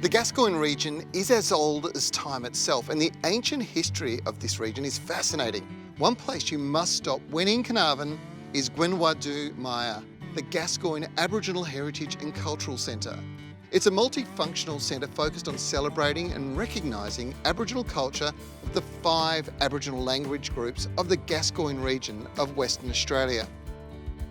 The Gascoyne region is as old as time itself, and the ancient history of this region is fascinating. One place you must stop when in Carnarvon is Gwoonwardu Maya, the Gascoyne Aboriginal Heritage and Cultural Centre. It's a multifunctional centre focused on celebrating and recognising Aboriginal culture of the 5 Aboriginal language groups of the Gascoyne region of Western Australia.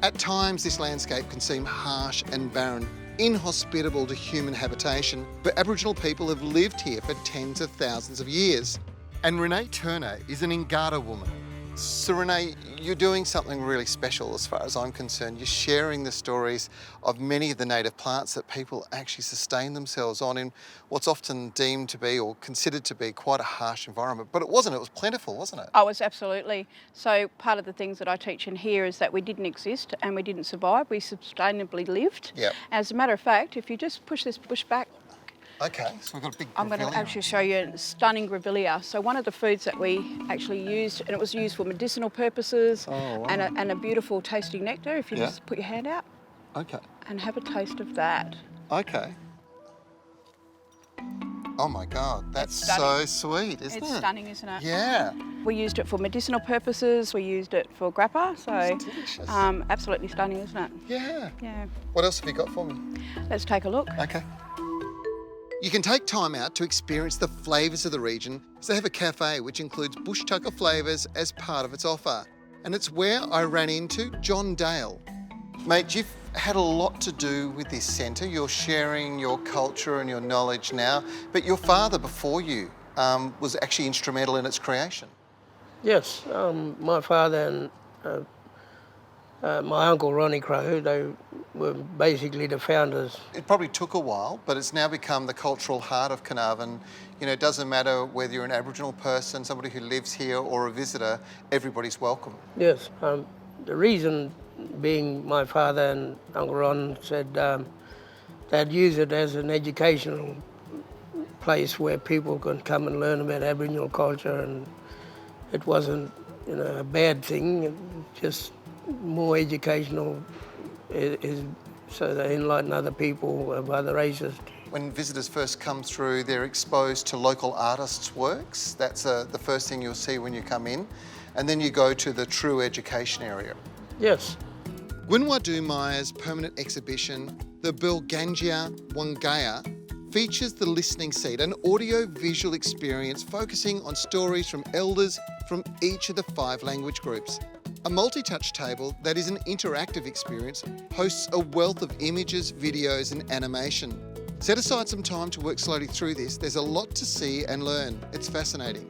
At times, this landscape can seem harsh and barren, inhospitable to human habitation, but Aboriginal people have lived here for tens of thousands of years. And Renee Turner is an Ngada woman. So Renee, you're doing something really special as far as I'm concerned. You're sharing the stories of many of the native plants that people actually sustain themselves on in what's often deemed to be or considered to be quite a harsh environment. But it wasn't, it was plentiful, wasn't it? Oh, it's absolutely. So part of the things that I teach in here is that we didn't exist and we didn't survive, we sustainably lived. Yep. As a matter of fact, if you just push this bush back, Okay, so we've got a big I'm going to grevillea. actually show you a stunning grevillea. So one of the foods that we actually used, and it was used for medicinal purposes, Oh, wow. and a beautiful tasting nectar, if you Yeah. just put your hand out Okay, and have a taste of that. okay. Oh my God, that's It's so stunning. sweet, isn't it? It's stunning, isn't it? Yeah. We used it for medicinal purposes, we used it for grappa, so It's delicious. absolutely stunning, isn't it? Yeah. Yeah. What else have you got for me? Let's take a look. Okay. You can take time out to experience the flavours of the region, as they have a cafe which includes bush tucker flavours as part of its offer. And it's where I ran into John Dale. Mate, you've had a lot to do with this centre. You're sharing your culture and your knowledge now, but your father before you was actually instrumental in its creation. Yes, my father and my uncle Ronnie Crowe, they were basically the founders. It probably took a while, but it's now become the cultural heart of Carnarvon. You know, it doesn't matter whether you're an Aboriginal person, somebody who lives here, or a visitor, everybody's welcome. Yes, the reason being my father and Uncle Ron said they'd use it as an educational place where people can come and learn about Aboriginal culture, and it wasn't, you know, a bad thing, it just more educational is so they enlighten other people of other races. When visitors first come through, they're exposed to local artists' works. That's the first thing you'll see when you come in. And then you go to the true education area. Yes. Gwoonwardu Maya's permanent exhibition, the Bulgangia Wangaya, features the listening seat, an audio-visual experience focusing on stories from elders from each of the 5 language groups. A multi-touch table that is an interactive experience hosts a wealth of images, videos and animation. Set aside some time to work slowly through this. There's a lot to see and learn. It's fascinating.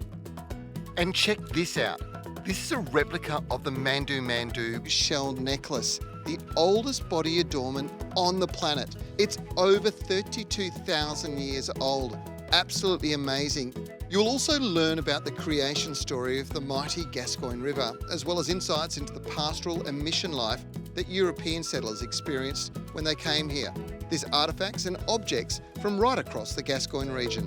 And check this out. This is a replica of the Mandu Mandu shell necklace, the oldest body adornment on the planet. It's over 32,000 years old. Absolutely amazing. You'll also learn about the creation story of the mighty Gascoyne River, as well as insights into the pastoral and mission life that European settlers experienced when they came here. There's artefacts and objects from right across the Gascoyne region.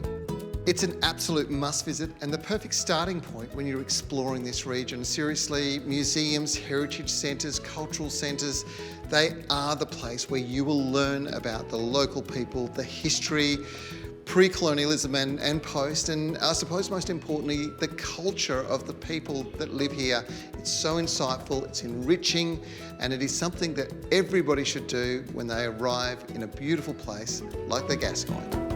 It's an absolute must visit and the perfect starting point when you're exploring this region. Seriously, museums, heritage centres, cultural centres, they are the place where you will learn about the local people, the history, pre-colonialism and post, and I suppose most importantly, the culture of the people that live here. It's so insightful, it's enriching, and it is something that everybody should do when they arrive in a beautiful place like the Gascoyne.